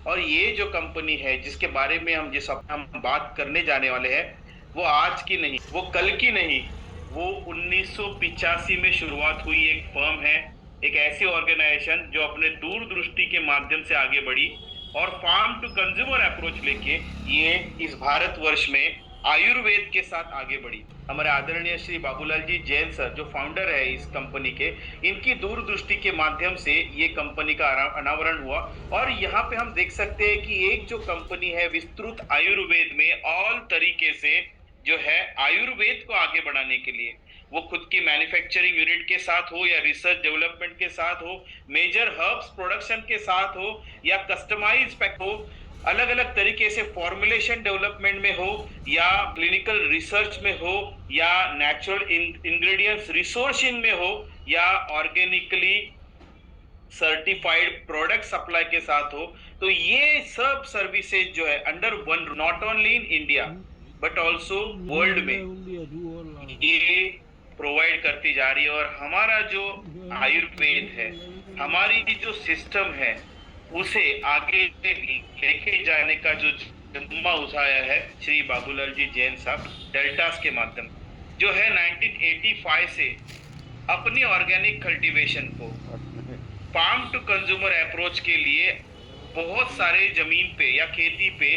और ये जो कंपनी है जिसके बारे में हम बात करने जाने वाले हैं, वो आज की नहीं, वो कल की नहीं, वो 1985 में शुरुआत हुई एक फर्म है। एक ऐसी ऑर्गेनाइजेशन जो अपने दूरदृष्टि के माध्यम से आगे बढ़ी और फार्म टू कंज्यूमर अप्रोच लेके ये इस भारतवर्ष में आयुर्वेद के साथ आगे बढ़ी। हमारे आदरणीय श्री बाबूलाल जी जैन सर जो फाउंडर है इस कंपनी के, इनकी दूरदृष्टि के माध्यम से ये कंपनी का अनावरण हुआ। और यहाँ पे हम देख सकते हैं कि एक जो कंपनी है विस्तृत आयुर्वेद में ऑल तरीके से जो है आयुर्वेद को आगे बढ़ाने के लिए, वो खुद की मैन्युफैक्चरिंग यूनिट के साथ हो या रिसर्च डेवलपमेंट के साथ हो, मेजर हर्ब्स प्रोडक्शन के साथ हो या कस्टमाइज पैक हो, अलग अलग तरीके से फॉर्मुलेशन डेवलपमेंट में हो या क्लिनिकल रिसर्च में हो या नेचुरल इंग्रेडिएंट्स रिसोर्सिंग में हो या ऑर्गेनिकली सर्टिफाइड प्रोडक्ट सप्लाई के साथ हो, तो ये सब सर्विसेज जो है under one, not only in India but also world में ये प्रोवाइड करती जा रही है। और हमारा जो आयुर्वेद है, हमारी जो सिस्टम है, उसे आगे लेके जाने का जो जिम्मा उठाया है श्री बाबूलाल जी जैन साहब डेल्टास के माध्यम, जो है 1985 से अपनी ऑर्गेनिक कल्टीवेशन को फार्म टू कंज्यूमर अप्रोच के लिए बहुत सारे जमीन पे या खेती पे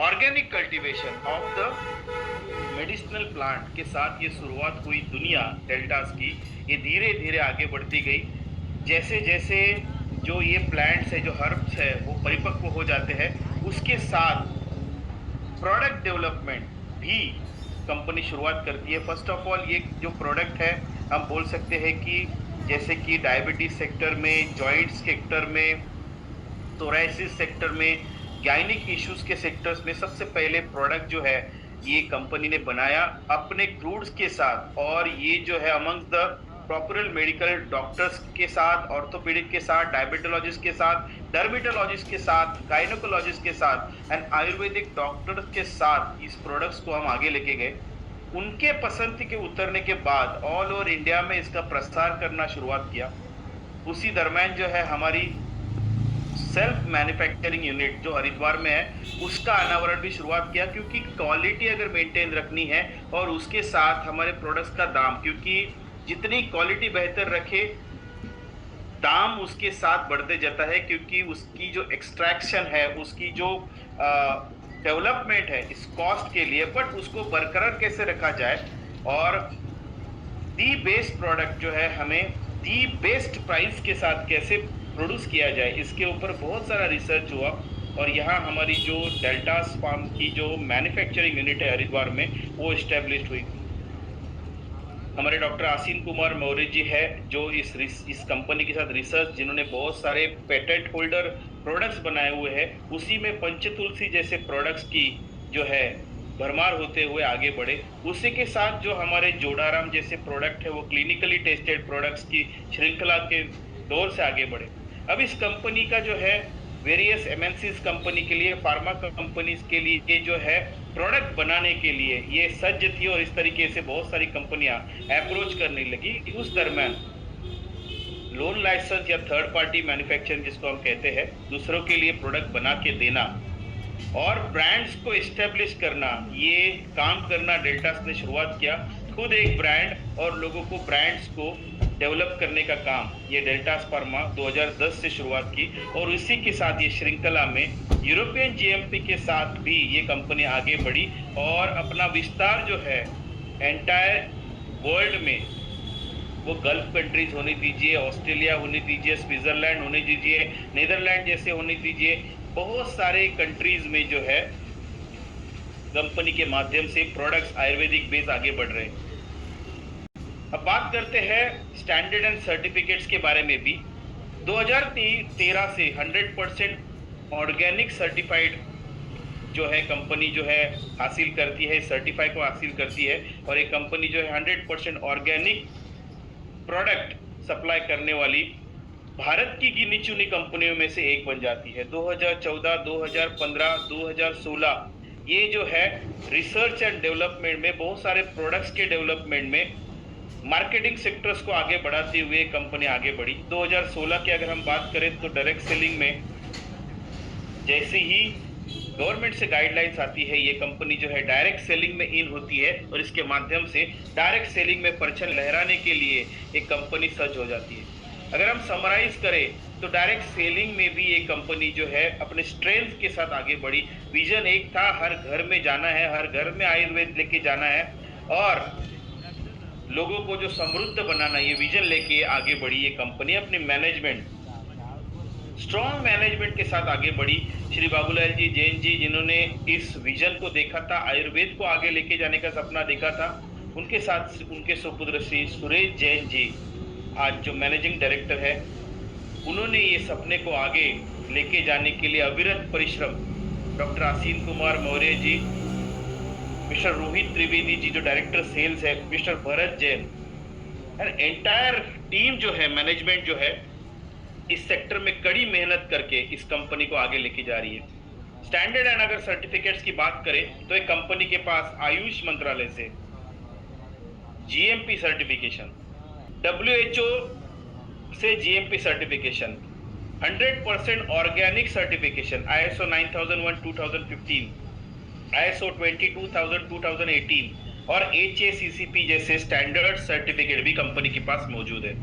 organic cultivation of the medicinal plant के साथ ये शुरुआत हुई दुनिया डेल्टास की। ये धीरे धीरे आगे बढ़ती गई। जैसे जैसे जो ये प्लांट्स है, जो हर्ब्स है, वो परिपक्व हो जाते हैं, उसके साथ प्रोडक्ट डेवलपमेंट भी कंपनी शुरुआत करती है। फर्स्ट ऑफ ऑल ये जो प्रोडक्ट है, हम बोल सकते हैं कि जैसे कि डायबिटीज सेक्टर में, जॉइंट्स सेक्टर में, सोराइसिस सेक्टर में, गायनिक इश्यूज के सेक्टर्स में सबसे पहले प्रोडक्ट जो है ये कंपनी ने बनाया अपने क्रूड्स के साथ। और ये जो है among the proper medical doctors के साथ, ऑर्थोपेडिक के साथ, डायबिटोलॉजिस्ट के साथ, डर्मेटोलॉजिस्ट के साथ, गायनोकोलॉजिस्ट के साथ एंड आयुर्वेदिक डॉक्टर्स के साथ इस प्रोडक्ट्स को हम आगे लेके गए। उनके पसंद के उतरने के बाद ऑल ओवर इंडिया में इसका प्रसार करना शुरुआत किया। उसी दरम्यान जो है हमारी सेल्फ मैन्युफैक्चरिंग यूनिट जो हरिद्वार में है, उसका अनावरण भी शुरुआत किया, क्योंकि क्वालिटी अगर मेंटेन रखनी है और उसके साथ हमारे प्रोडक्ट्स का दाम, क्योंकि जितनी क्वालिटी बेहतर रखे दाम उसके साथ बढ़ते जाता है, क्योंकि उसकी जो एक्सट्रैक्शन है, उसकी जो डेवलपमेंट है इस कॉस्ट के लिए, बट उसको बरकरार कैसे रखा जाए और दी बेस्ट प्रोडक्ट जो है हमें दी बेस्ट प्राइस के साथ कैसे प्रोड्यूस किया जाए, इसके ऊपर बहुत सारा रिसर्च हुआ। और यहाँ हमारी जो डेल्टास फार्म की जो मैन्युफैक्चरिंग यूनिट है हरिद्वार में, वो इस्टेब्लिश हुई। हमारे डॉक्टर आसीन कुमार मौर्य जी है जो इस कंपनी के साथ रिसर्च, जिन्होंने बहुत सारे पेटेंट होल्डर प्रोडक्ट्स बनाए हुए हैं। उसी में पंचतुलसी जैसे प्रोडक्ट्स की जो है भरमार होते हुए आगे बढ़े। उसी के साथ जो हमारे जोड़ाराम जैसे प्रोडक्ट है, वो क्लिनिकली टेस्टेड प्रोडक्ट्स की श्रृंखला के दौर से आगे बढ़े। अब इस कंपनी का जो है वेरियस एमएनसीज कंपनी के लिए, फार्मा कंपनीज के लिए ये जो है प्रोडक्ट बनाने के लिए ये सज्ज थी, और इस तरीके से बहुत सारी कंपनियां अप्रोच करने लगी। उस दरम्यान लोन लाइसेंस या थर्ड पार्टी मैन्युफैक्चरिंग जिसको हम कहते हैं, दूसरों के लिए प्रोडक्ट बना के देना और ब्रांड्स को एस्टेब्लिश करना, ये काम करना डेल्टास ने शुरुआत किया। खुद एक ब्रांड और लोगों को ब्रांड्स को डेवलप करने का काम ये डेल्टास फार्मा 2010 से शुरुआत की, और इसी के साथ ये श्रृंखला में यूरोपियन जीएमपी के साथ भी ये कंपनी आगे बढ़ी और अपना विस्तार जो है एंटायर वर्ल्ड में, वो गल्फ कंट्रीज होने दीजिए, ऑस्ट्रेलिया होने दीजिए, स्विट्जरलैंड होने दीजिए, नीदरलैंड जैसे होने दीजिए, बहुत सारे कंट्रीज में जो है कंपनी के माध्यम से प्रोडक्ट्स आयुर्वेदिक बेस आगे बढ़ रहे हैं। अब बात करते हैं स्टैंडर्ड एंड सर्टिफिकेट्स के बारे में भी। 2013 से 100% ऑर्गेनिक सर्टिफाइड जो है कंपनी जो है हासिल करती है, सर्टिफाई को हासिल करती है, और एक कंपनी जो है 100% ऑर्गेनिक प्रोडक्ट सप्लाई करने वाली भारत की गिनी चुनी कंपनियों में से एक बन जाती है। 2014, 2015, 2016 ये जो है रिसर्च एंड डेवलपमेंट में, बहुत सारे प्रोडक्ट्स के डेवलपमेंट में, मार्केटिंग सेक्टर्स को आगे बढ़ाते हुए कंपनी आगे बढ़ी। 2016 की अगर हम बात करें तो डायरेक्ट सेलिंग में जैसे ही गवर्नमेंट से गाइडलाइंस आती है, ये कंपनी जो है डायरेक्ट सेलिंग में इन होती है और इसके माध्यम से डायरेक्ट सेलिंग में परचम लहराने के लिए एक कंपनी सज्ज हो जाती है। अगर हम समराइज करें तो डायरेक्ट सेलिंग में भी ये कंपनी जो है अपने स्ट्रेंथ के साथ आगे बढ़ी। विजन एक था, हर घर में जाना है, हर घर में आयुर्वेद लेके जाना है और लोगों को जो समृद्ध बनाना, ये विजन लेके आगे बढ़ी ये कंपनी। अपनी मैनेजमेंट, स्ट्रॉन्ग मैनेजमेंट के साथ आगे बढ़ी। श्री बाबूलाल जी जैन जी, जिन्होंने इस विजन को देखा था, आयुर्वेद को आगे लेके जाने का सपना देखा था, उनके साथ उनके सुपुत्र श्री सुरेश जैन जी, आज जो मैनेजिंग डायरेक्टर है, उन्होंने ये सपने को आगे लेके जाने के लिए अविरत परिश्रम, डॉक्टर आसीन कुमार मौर्य जी, मिस्टर रोहित त्रिवेदी जी जो डायरेक्टर सेल्स है, mister Bharat Jain, and entire team जो है, मैनेजमेंट जो है, इस सेक्टर में कड़ी मेहनत करके इस कंपनी को आगे लेके जा रही है। स्टैंडर्ड एंड अगर सर्टिफिकेट्स की बात करें तो एक कंपनी के पास आयुष मंत्रालय से जीएमपी सर्टिफिकेशन, WHO से GMP certification, 100% organic certification, ISO 9001 2015, ISO 22000 2018 और HACCP जैसे स्टैंडर्ड सर्टिफिकेट भी कंपनी के पास मौजूद है।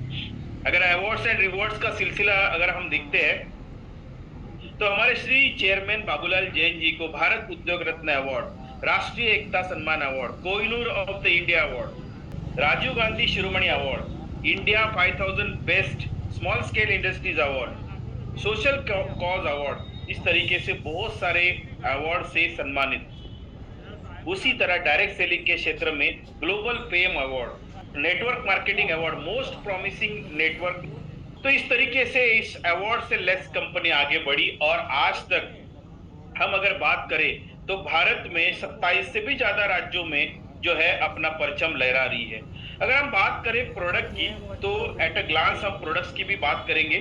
अगर अवार्ड्स एंड रिवॉर्ड्स का सिलसिला अगर हम देखते हैं तो हमारे श्री चेयरमैन बाबूलाल जैन जी को Bharat Udyog Ratna award, Rashtriya Ekta Samman award, Kohinoor of the India award, Rajiv Gandhi Shiromani award, India 5000 best small scale industries award, social cause award, इस तरीके से बहुत सारे अवार्ड से सम्मानित। उसी तरह डायरेक्ट सेलिंग के क्षेत्र में global fame award, network marketing award, most promising network. तो इस तरीके से इस अवार्ड से लेस कंपनी आगे बढ़ी और आज तक हम अगर बात करें तो भारत में 27 से भी ज्यादा राज्यों में जो है अपना परचम लहरा रही है। अगर हम बात करें प्रोडक्ट की तो एट अ ग्लांस हम प्रोडक्ट्स की भी बात करेंगे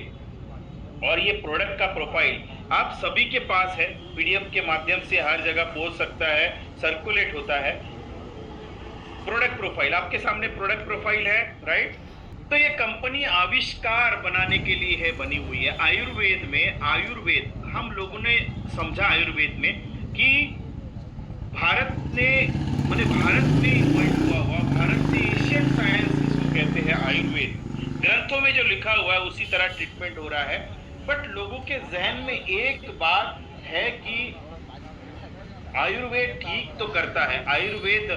और ये प्रोडक्ट का प्रोफाइल आप सभी के पास है, पीडीएफ के माध्यम से हर जगह पहुंच सकता है, सर्कुलेट होता है। प्रोडक्ट प्रोफाइल आपके सामने प्रोडक्ट प्रोफाइल है, राइट। तो ये कंपनी आविष्कार बनाने के लिए है, बनी हुई है आयुर्वेद में। आयुर्वेद हम लोगों ने समझा आयुर्वेद में कि भारत ने भारत में इन्वेंट हुआ भारत से एशियन साइंस इसको कहते हैं आयुर्वेद। ग्रंथों में जो लिखा हुआ है उसी तरह ट्रीटमेंट हो रहा है, बट लोगों के जहन में एक बात है कि आयुर्वेद ठीक तो करता है, आयुर्वेद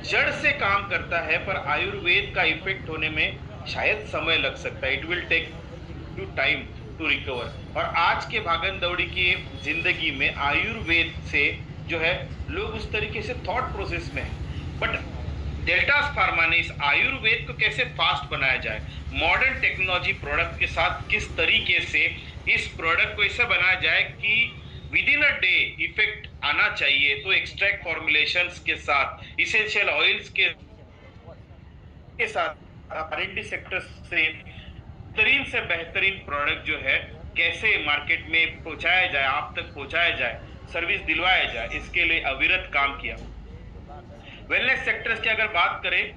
जड़ से काम करता है, पर आयुर्वेद का इफेक्ट होने में शायद समय लग सकता है। It will take too time to recover. और आज के भागन दौड़ी की जिंदगी में आयुर्वेद से जो है लोग उस तरीके से थॉट प्रोसेस में है, बट डेल्टास फार्मा ने इस आयुर्वेद को कैसे फास्ट बनाया जाए, मॉडर्न टेक्नोलॉजी प्रोडक्ट के साथ किस तरीके से इस प्रोडक्ट को ऐसे बनाया जाए कि with in a day effect आना चाहिए। तो एक्सट्रैक्ट फॉर्मुलेशंस के साथ, इसेंशियल ऑयल्स के साथ R&D सेक्टर से बेहतरीन प्रोडक्ट जो है कैसे मार्केट में पहुंचाया जाए, आप तक पहुंचाया जाए, सर्विस दिलवाया जाए, इसके लिए अविरत काम किया। वेलनेस सेक्टर्स की अगर बात करें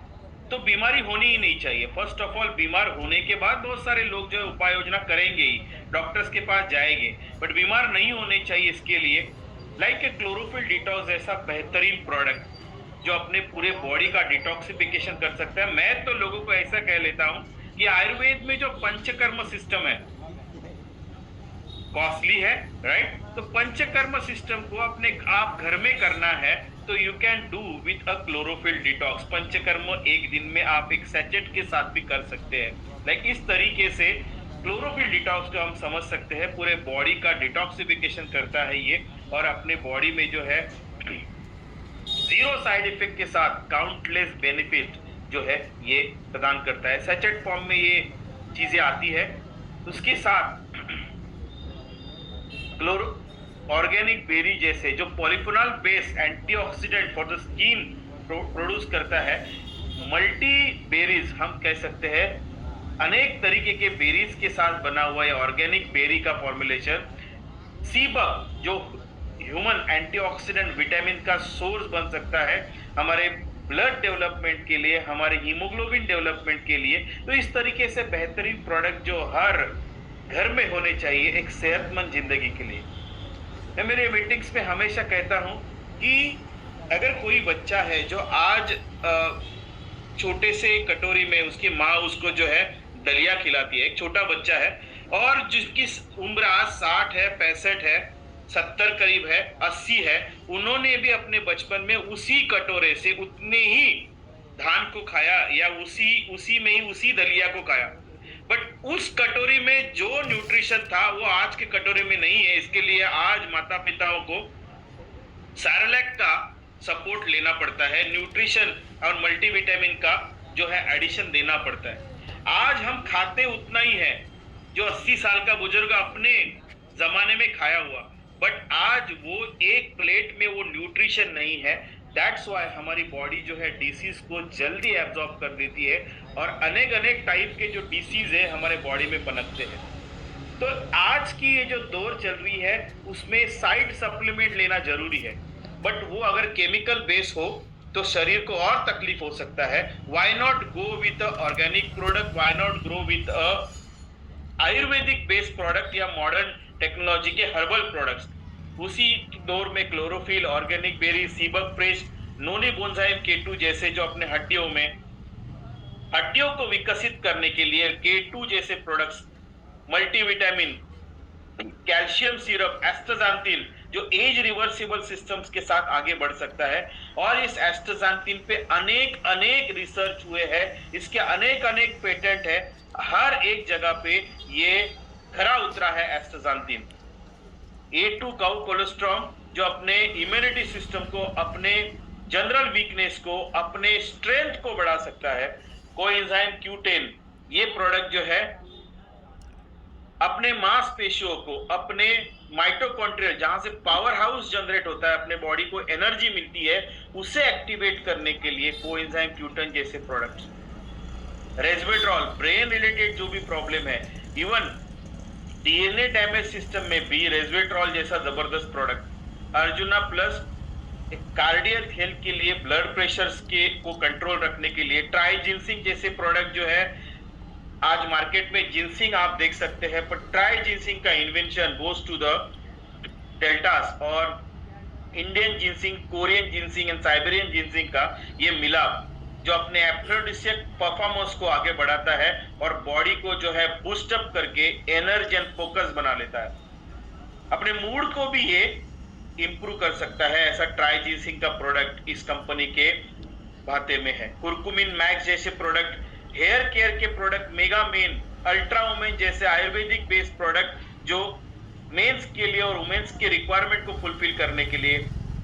तो बीमारी होनी ही नहीं चाहिए। फर्स्ट ऑफ ऑल बीमार होने के बाद बहुत सारे लोग जो है उपाय योजना करेंगे ही, डॉक्टर्स के पास जाएंगे, बट बीमार नहीं होने चाहिए। इसके लिए लाइक ए क्लोरोफिल डिटॉक्स ऐसा बेहतरीन प्रोडक्ट जो अपने पूरे बॉडी का डिटॉक्सिफिकेशन कर सकता है। मैं तो लोगों को ऐसा कह लेता हूं कि आयुर्वेद में जो पंचकर्म सिस्टम है कॉस्टली है, राइट। तो पंचकर्म सिस्टम को अपने आप घर में करना है तो you can do with a chlorophyll detox. Panchakarma एक दिन में आप एक सैचेट के साथ भी कर सकते हैं। लाइक इस तरीके से क्लोरोफिल डिटॉक्स जो हम समझ सकते हैं पूरे बॉडी का डिटॉक्सिफिकेशन करता है ये, और अपने बॉडी में जो है जीरो साइड इफेक्ट के साथ काउंटलेस बेनिफिट जो है ये प्रदान करता है। सैचेट फॉर्म में ये चीजें आती है। उसके साथ ऑर्गेनिक बेरी जैसे जो polyphenol based antioxidant for the skin produce करता है। मल्टी बेरीज हम कह सकते हैं, अनेक तरीके के बेरीज के साथ बना हुआ है ऑर्गेनिक बेरी का फॉर्मुलेशन। सीबक जो ह्यूमन एंटीऑक्सीडेंट विटामिन का सोर्स बन सकता है हमारे ब्लड डेवलपमेंट के लिए, हमारे हीमोग्लोबिन डेवलपमेंट के लिए। तो इस तरीके से बेहतरीन प्रोडक्ट जो हर घर में होने चाहिए एक सेहतमंद जिंदगी के लिए। मैं मेरे मीटिंग्स में हमेशा कहता हूं कि अगर कोई बच्चा है जो आज छोटे से कटोरी में उसकी माँ उसको जो है दलिया खिलाती है, एक छोटा बच्चा है और जिसकी उम्र आज 60 है, 65 है, 70 करीब है, 80 है, उन्होंने भी अपने बचपन में उसी कटोरे से उतने ही धान को खाया या उसी उसी में ही उसी दलिया को खाया। बट उस कटोरी में जो न्यूट्रिशन था वो आज के कटोरे में नहीं है। इसके लिए आज माता पिताओं को सैरेलैक का सपोर्ट लेना पड़ता है, न्यूट्रिशन और मल्टीविटामिन का जो है एडिशन देना पड़ता है। आज हम खाते उतना ही है जो 80 साल का बुजुर्ग अपने जमाने में खाया हुआ, बट आज वो एक प्लेट में वो न्यूट्रिशन नहीं है। दैट्स वाई हमारी बॉडी जो है डिसीज को जल्दी एब्जॉर्ब कर देती है और अनेक अनेक टाइप के जो डिसीज है हमारे बॉडी में पनपते हैं। तो आज की ये जो दौर चल रही है उसमें साइड सप्लीमेंट लेना जरूरी है, बट वो अगर केमिकल बेस हो तो शरीर को और तकलीफ हो सकता है। Why not go with organic product, why not grow with Ayurvedic based product या मॉडर्न टेक्नोलॉजी के हर्बल प्रोडक्ट्स। उसी दौर में क्लोरोफिल, ऑर्गेनिक बेरी, सीबक फ्रेश, नोनी बोन्जाइम K2 जैसे जो अपने हड्डियों को विकसित करने के लिए K2 जैसे प्रोडक्ट्स, मल्टीविटामिन, कैल्शियम सिरप, एस्टाक्सांथिन जो एज रिवर्सिबल सिस्टम्स के साथ आगे बढ़ सकता है। और इस एस्टाक्सांथिन पे अनेक अनेक रिसर्च हुए हैं, इसके अनेक अनेक पेटेंट है, हर एक जगह पे ये खरा उतरा है एस्टाक्सांथिन। A2 काउ कोलेस्ट्रॉल जो अपने इम्यूनिटी सिस्टम को, अपने जनरल वीकनेस को, अपने स्ट्रेंथ को बढ़ा सकता है। कोएंजाइम Q10 ये प्रोडक्ट जो है अपने मांसपेशियों को, अपने माइटोकॉन्ड्रियल जहां से पावर हाउस जनरेट होता है, अपने बॉडी को एनर्जी मिलती है, उसे एक्टिवेट करने के लिए कोएंजाइम Q10 जैसे प्रोडक्ट्स। रेस्वेट्रॉल ब्रेन रिलेटेड जो भी प्रॉब्लम है, इवन डीएनए डैमेज सिस्टम में भी रेस्वेट्रॉल जैसा जबरदस्त product. Arjuna plus cardiac health के लिए, ब्लड प्रेशर के को कंट्रोल रखने के लिए। ट्राइजिनसिंग जैसे प्रोडक्ट जो है आज मार्केट में, जिनसिंग आप देख सकते हैं, पर ट्राइजिनसिंग का invention goes to the Deltas और Indian ginseng, Korean ginseng and Siberian ginseng का ये मिलाप जो अपने एफ्रोडिसियक परफॉर्मेंस को आगे बढ़ाता है और बॉडी को जो है बूस्ट अप करके एनर्जी एंड फोकस बना लेता है। अपने मूड को भी ये इंप्रूव कर सकता है, ऐसा ट्राइजिनसिंग का प्रोडक्ट इस कंपनी के भाते में है। कुरकुमिन मैक्स जैसे प्रोडक्ट, हेयर केयर के product, mega main, ultra women जैसे आयुर्वेदिक बेस्ड प्रोडक्ट जो मेंस के लिए और वुमेन्स के रिक्वायरमेंट को फुलफिल करने के लिए।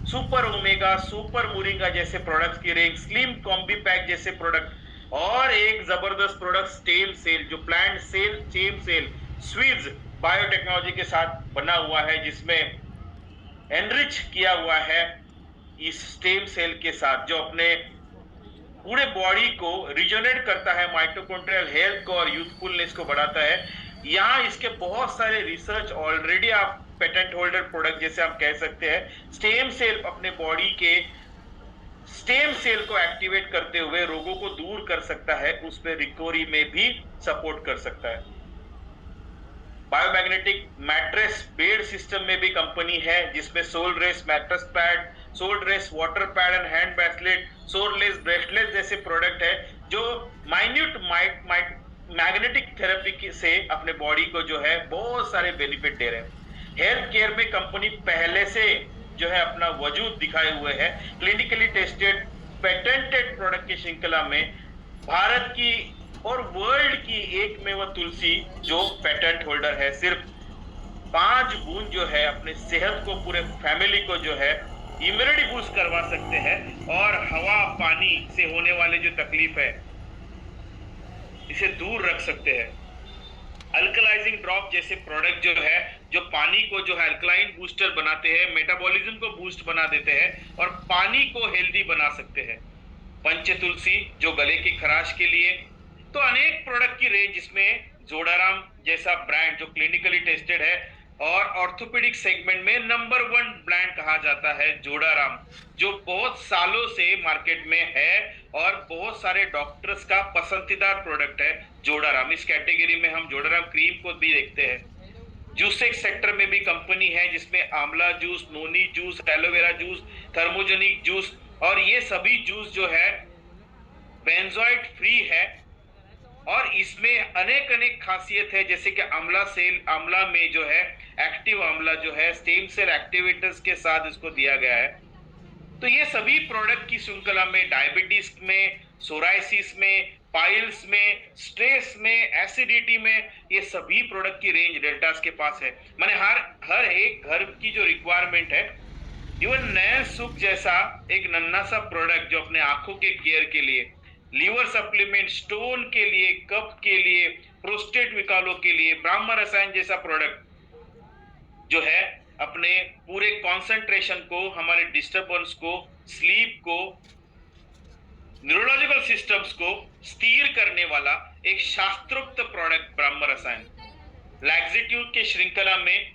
सुपर ओमेगा, सुपर मोरिंगा जैसे प्रोडक्ट्स की रेंज, स्लिम कॉम्बी पैक जैसे प्रोडक्ट, और एक जबरदस्त प्रोडक्ट स्टेम सेल जो plant cell stem cell Swiss biotechnology के साथ बना हुआ है, जिसमें एनरिच किया हुआ है इस स्टेम सेल के साथ, जो अपने पूरे बॉडी को रिजोनेट करता है, माइटोकॉन्ड्रियल हेल्थ को और यूथफुलनेस को बढ़ाता है। यहाँ इसके बहुत सारे रिसर्च ऑलरेडी आप पेटेंट होल्डर प्रोडक्ट जैसे हम कह सकते हैं। स्टेम सेल अपने बॉडी के स्टेम सेल को एक्टिवेट करते हुए रोगों को दूर कर सकता है, उस पर रिकवरी में भी सपोर्ट कर सकता है। बायोमैग्नेटिक मैट्रेस बेड सिस्टम में भी कंपनी है, जिसमें soul race mattress pad, soul race water pad and hand bracelet, soul less bracelet जैसे प्रोडक्ट है जो माइन्यूट मैग्नेटिक थेरेपी से अपने बॉडी को जो है बहुत सारे बेनिफिट दे रहे हैं। हेल्थ केयर में कंपनी पहले से जो है अपना वजूद दिखाए हुए है। क्लिनिकली टेस्टेड पेटेंटेड प्रोडक्ट की श्रृंखला में भारत की और वर्ल्ड की एक में वह तुलसी जो पेटेंट होल्डर है। सिर्फ 5 बूंद जो है अपने सेहत को, पूरे फैमिली को जो है इम्यूनिटी बूस्ट करवा सकते हैं और हवा पानी से होने वाले जो तकलीफ है इसे दूर रख सकते हैं। अल्कलाइजिंग ड्रॉप जैसे प्रोडक्ट जो है, जो पानी को जो है अल्कलाइन बूस्टर बनाते हैं, मेटाबॉलिज्म को बूस्ट बना देते हैं और पानी को हेल्दी बना सकते हैं। पंच तुलसी जो गले की खराश के लिए, तो अनेक प्रोडक्ट की रेंज, जिसमें जोड़ाराम जैसा ब्रांड जो क्लिनिकली टेस्टेड है और ऑर्थोपेडिक सेगमेंट में नंबर 1 ब्रांड कहा जाता है जोड़ाराम, जो बहुत सालों से मार्केट में है और बहुत सारे डॉक्टर्स का पसंदीदा प्रोडक्ट है जोड़ाराम। इस कैटेगरी में हम जोड़ाराम क्रीम को भी देखते हैं। जूसेक सेक्टर में भी कंपनी है जिसमें आंवला juice, noni juice, aloe vera juice, thermogenic juice, और ये सभी जूस जो है बेंजोइट फ्री है। और इसमें अनेक अनेक खासियत है, जैसे कि आंवला में जो है एक्टिव आंवला जो है स्टेम सेल एक्टिवेटर्स के साथ इसको दिया गया है। तो ये सभी प्रोडक्ट की श्रृंखला में डायबिटीज में, सोराइसिस में, पाइल्स में, स्ट्रेस में, एसिडिटी में, ये सभी प्रोडक्ट की रेंज डेल्टास के पास है। माने हर हर एक घर की जो रिक्वायरमेंट है, इवन नया सुख जैसा एक नन्हा सा प्रोडक्ट जो अपने आंखों के केयर के लिए, लीवर सप्लीमेंट, स्टोन के लिए, कफ के लिए, प्रोस्टेट विकारों के लिए, ब्राह्म रसायन जैसा प्रोडक्ट जो है अपने पूरे कंसंट्रेशन को, हमारे डिस्टर्बेंस को, स्लीप को, न्यूरोलॉजिकल सिस्टम्स को स्थिर करने वाला एक शास्त्रोक्त प्रोडक्ट ब्राह्म रसायन। लैक्सेटिव के श्रृंखला में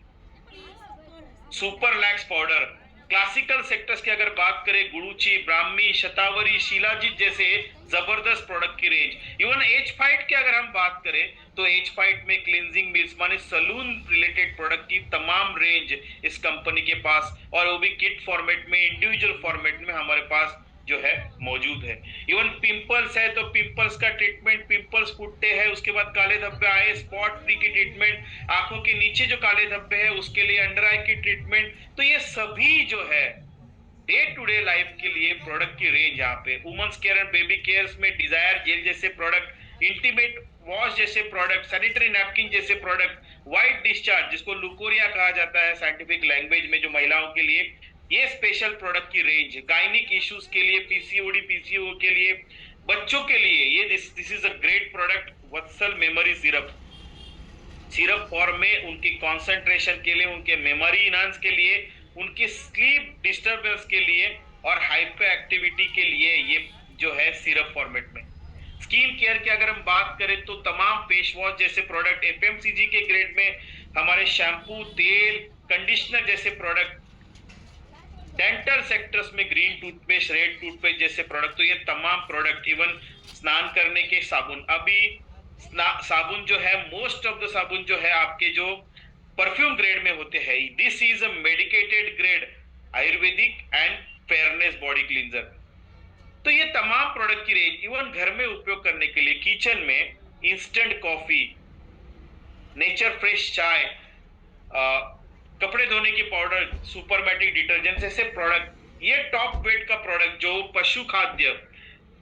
super lakhs powder, classical sectors की अगर बात करें, गुड़ूची, ब्राह्मी, शतावरी, शिलाजीत जैसे जबरदस्त प्रोडक्ट की रेंज। इवन एज फाइट की अगर हम बात करें तो एज फाइट में क्लींजिंग मिल्स माने सलून रिलेटेड प्रोडक्ट की तमाम रेंज इस कंपनी के पास, और वो भी किट फॉर्मेट में, इंडिविजुअल फॉर्मेट में हमारे पास जो है मौजूद है। इवन पिंपल्स है तो पिंपल्स का ट्रीटमेंट, पिंपल्स फूटते हैं उसके बाद काले धब्बे आए, स्पॉट फ्री की ट्रीटमेंट, आंखों के नीचे जो काले धब्बे है उसके लिए अंडर आई की ट्रीटमेंट। तो ये सभी जो है डे टू डे लाइफ के लिए प्रोडक्ट की रेंज यहाँ पे। Women's care and baby care में डिजायर जेल जैसे प्रोडक्ट, इंटीमेट वॉश जैसे प्रोडक्ट, सैनिटरी नैपकिन जैसे प्रोडक्ट, व्हाइट डिस्चार्ज जिसको लुकोरिया कहा जाता है साइंटिफिक लैंग्वेज में, जो महिलाओं के लिए ये स्पेशल प्रोडक्ट की रेंज, गायनिक इश्यूज के लिए, पीसीओडी पीसीओ के लिए, बच्चों के लिए ये this is a great product. Vatsal memory syrup, syrup form में उनकी कंसंट्रेशन के लिए, उनके मेमोरी इनहांस के लिए, उनके स्लीप डिस्टरबेंस के लिए और हाइपर एक्टिविटी के लिए ये जो है सिरप फॉर्मेट में। स्किन केयर की अगर हम बात करें तो तमाम फेस वॉश जैसे प्रोडक्ट, एफएमसीजी के ग्रेड में हमारे शैम्पू, तेल, कंडीशनर जैसे प्रोडक्ट, डेंटल सेक्टर्स में ग्रीन टूथपेस्ट, रेड टूथपेस्ट जैसे प्रोडक्ट। तो ये तमाम प्रोडक्ट, इवन स्नान करने के साबुन, अभी साबुन जो है मोस्ट ऑफ द साबुन जो है आपके जो परफ्यूम ग्रेड में होते हैं, this is a medicated grade Ayurvedic and fairness body cleanser. तो ये तमाम प्रोडक्ट की रेंज, इवन घर में उपयोग करने के लिए किचन में इंस्टेंट कॉफी, नेचर फ्रेश चाय, कपड़े धोने की पाउडर, सुपरमैटिक डिटर्जेंट जैसे प्रोडक्ट, ये टॉप वेट का प्रोडक्ट जो पशु खाद्य,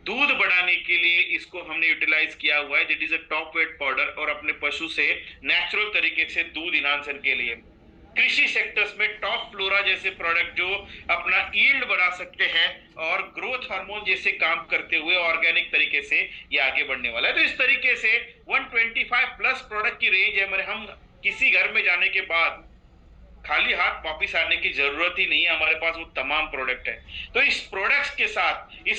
दूध बढ़ाने के लिए इसको हमने यूटिलाइज किया हुआ है, that is a top vet powder, और अपने पशु से नेचुरल तरीके से दूध इन्हांसन के लिए। कृषि सेक्टर्स में टॉप फ्लोरा जैसे प्रोडक्ट जो अपना यील्ड बढ़ा सकते हैं और ग्रोथ हार्मोन जैसे काम करते हुए ऑर्गेनिक तरीके से ये आगे बढ़ने वाला है। तो इस तरीके से 125 प्लस प्रोडक्ट की रेंज है। हम किसी घर में जाने के बाद खाली हाथ वापिस आने की जरूरत ही नहीं है, हमारे पास वो तमाम प्रोडक्ट है। तो इस प्रोडक्ट्स के साथ इस